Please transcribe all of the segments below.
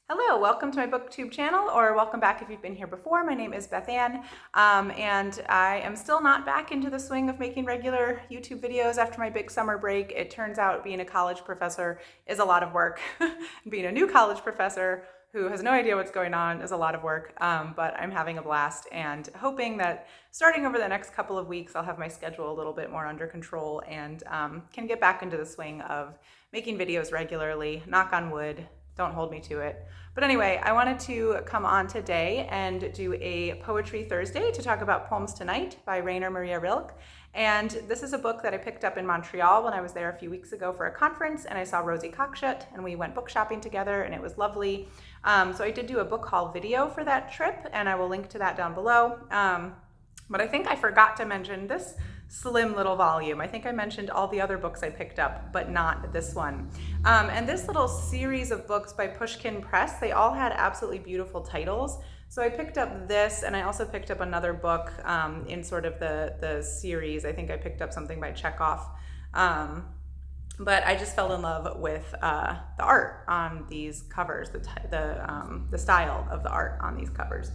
Hello, welcome to my booktube channel, or welcome back if you've been here before. My name is Beth Ann, and I am still not back into the swing of making regular YouTube videos after my big summer break. It turns out being a college professor is a lot of work. Being a new college professor who has no idea what's going on is a lot of work, but I'm having a blast and hoping that starting over the next couple of weeks, I'll have my schedule a little bit more under control and can get back into the swing of making videos regularly. Knock on wood. Don't hold me to it. But anyway, I wanted to come on today and do a Poetry Thursday to talk about Poems Tonight by Rainer Maria Rilke. And this is a book that I picked up in Montreal when I was there a few weeks ago for a conference, and I saw Rosie Cockshut, and we went book shopping together, and it was lovely. So I did do a book haul video for that trip, and I will link to that down below. But I think I forgot to mention this slim little volume. I think I mentioned all the other books I picked up, but not this one. And this little series of books by Pushkin Press, they all had absolutely beautiful titles. So I picked up this, and I also picked up another book in sort of the series. I think I picked up something by Chekhov. But I just fell in love with the art on these covers, the style of the art on these covers.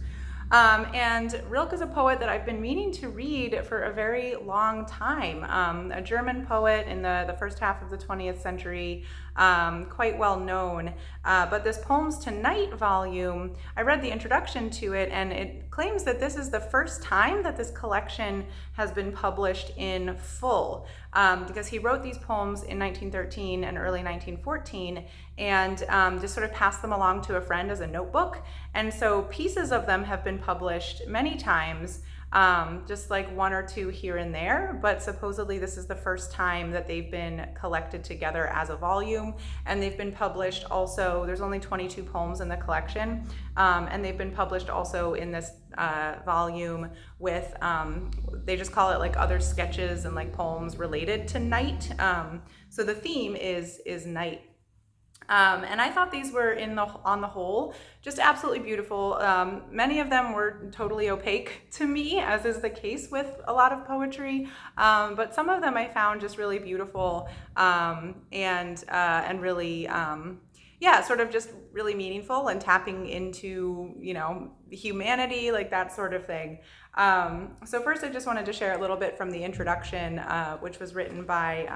And Rilke is a poet that I've been meaning to read for a very long time. A German poet in the first half of the 20th century, quite well known. But this Poems Tonight volume, I read the introduction to it, and it claims that this is the first time that this collection has been published in full, because he wrote these poems in 1913 and early 1914, and just sort of passed them along to a friend as a notebook. And so pieces of them have been published many times, just like one or two here and there, but supposedly this is the first time that they've been collected together as a volume, and they've been published also, there's only 22 poems in the collection, and they've been published also in this volume with, they just call it like other sketches and like poems related to night. So the theme is night. And I thought these were on the whole just absolutely beautiful. Many of them were totally opaque to me, as is the case with a lot of poetry. But some of them I found just really beautiful, and really, yeah, sort of just really meaningful and tapping into, humanity, like that sort of thing. So first I just wanted to share a little bit from the introduction, which was written by,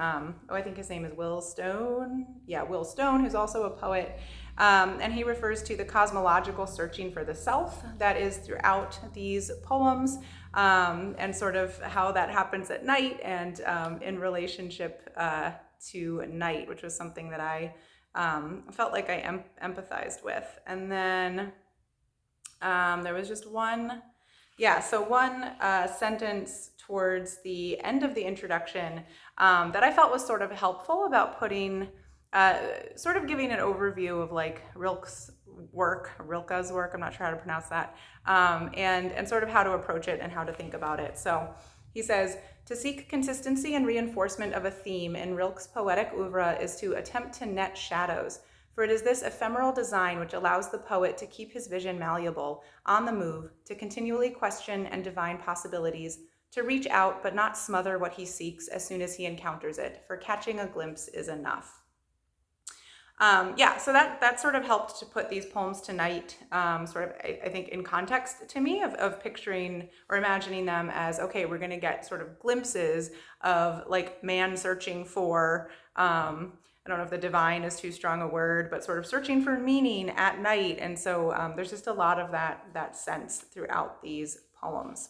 I think his name is Will Stone. Yeah, Will Stone, who's also a poet. And he refers to the cosmological searching for the self that is throughout these poems, and sort of how that happens at night and in relationship to night, which was something that I felt like I empathized with. And then there was just one sentence towards the end of the introduction that I felt was sort of helpful about putting, sort of giving an overview of like Rilke's work, I'm not sure how to pronounce that, and sort of how to approach it and how to think about it. So he says, to seek consistency and reinforcement of a theme in Rilke's poetic oeuvre is to attempt to net shadows, for it is this ephemeral design which allows the poet to keep his vision malleable, on the move, to continually question and divine possibilities, to reach out but not smother what he seeks as soon as he encounters it, for catching a glimpse is enough. So that sort of helped to put these poems tonight, sort of, I think, in context to me of picturing or imagining them as, okay, we're going to get sort of glimpses of like man searching for, I don't know if the divine is too strong a word, but sort of searching for meaning at night. And so there's just a lot of that sense throughout these poems.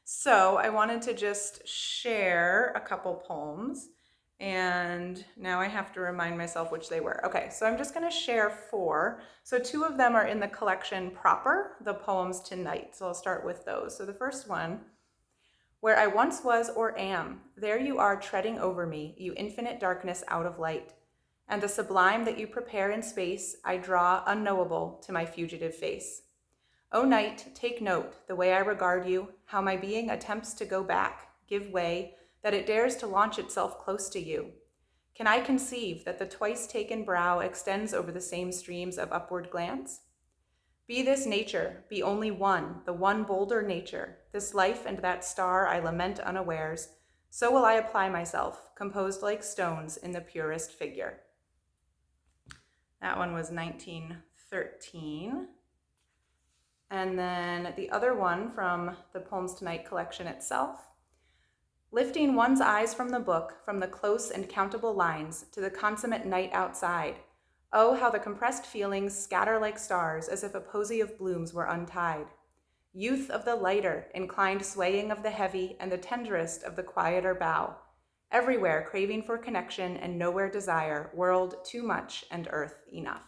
So I wanted to just share a couple poems. And now I have to remind myself which they were. Okay, so I'm just going to share 4. So 2 of them are in the collection proper, the Poems Tonight. So I'll start with those. So the first one, where I once was or am, there you are treading over me, you infinite darkness out of light. And the sublime that you prepare in space, I draw unknowable to my fugitive face. O night, take note, the way I regard you, how my being attempts to go back, give way, that it dares to launch itself close to you. Can I conceive that the twice taken brow extends over the same streams of upward glance? Be this nature, be only one, the one bolder nature, this life and that star I lament unawares, so will I apply myself, composed like stones in the purest figure. That one was 1913. And then the other one from the Poems Tonight collection itself. Lifting one's eyes from the book, from the close and countable lines, to the consummate night outside. Oh, how the compressed feelings scatter like stars, as if a posy of blooms were untied. Youth of the lighter, inclined swaying of the heavy, and the tenderest of the quieter bough. Everywhere craving for connection and nowhere desire, world too much and earth enough.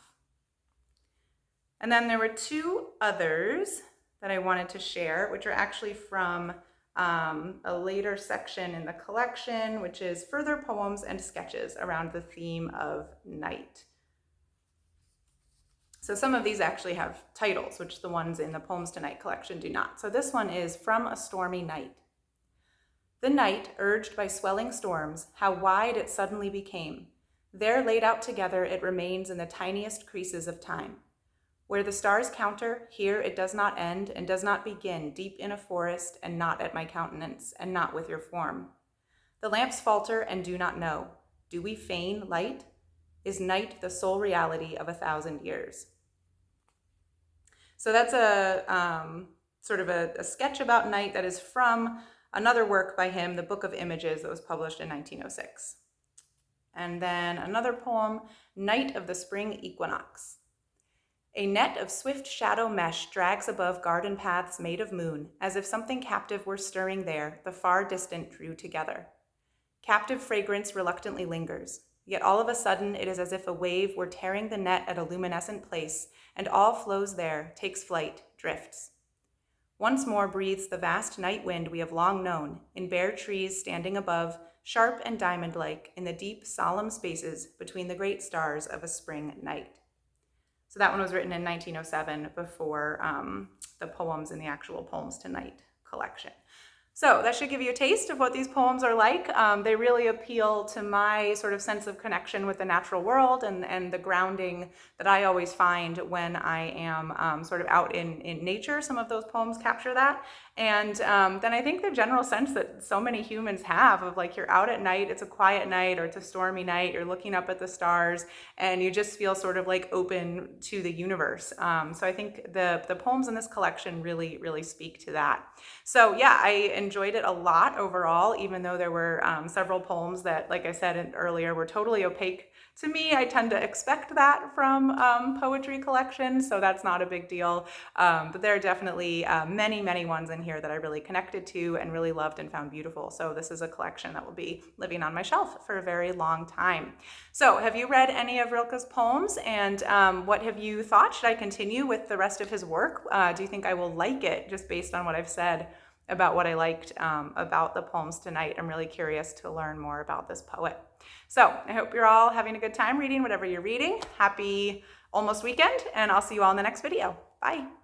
And then there were two others that I wanted to share, which are actually from a later section in the collection, which is further poems and sketches around the theme of night. So some of these actually have titles, which the ones in the Poems Tonight collection do not. So this one is From a Stormy Night. The night, urged by swelling storms, how wide it suddenly became. There laid out together it remains in the tiniest creases of time. Where the stars counter, here it does not end and does not begin, deep in a forest, and not at my countenance, and not with your form. The lamps falter and do not know. Do we feign light? Is night the sole reality of 1,000 years? So that's a sort of a sketch about night that is from another work by him, The Book of Images, that was published in 1906. And then another poem, Night of the Spring Equinox. A net of swift shadow mesh drags above garden paths made of moon, as if something captive were stirring there, the far distant drew together. Captive fragrance reluctantly lingers, yet all of a sudden it is as if a wave were tearing the net at a luminescent place, and all flows there, takes flight, drifts. Once more breathes the vast night wind we have long known, in bare trees standing above, sharp and diamond-like, in the deep, solemn spaces between the great stars of a spring night. So that one was written in 1907 before the poems in the actual Poems Tonight collection. So that should give you a taste of what these poems are like. They really appeal to my sort of sense of connection with the natural world and the grounding that I always find when I am sort of out in nature. Some of those poems capture that. And then I think the general sense that so many humans have of like you're out at night, it's a quiet night or it's a stormy night, you're looking up at the stars and you just feel sort of like open to the universe. So I think the poems in this collection really, really speak to that. So yeah, I enjoyed it a lot overall, even though there were several poems that, like I said earlier, were totally opaque to me. I tend to expect that from poetry collections, so that's not a big deal. But there are definitely many, many ones in here that I really connected to and really loved and found beautiful. So this is a collection that will be living on my shelf for a very long time. So have you read any of Rilke's poems, and what have you thought? Should I continue with the rest of his work? Do you think I will like it just based on what I've said about what I liked about the Poems Tonight? I'm really curious to learn more about this poet. So I hope you're all having a good time reading whatever you're reading. Happy almost weekend, and I'll see you all in the next video. Bye.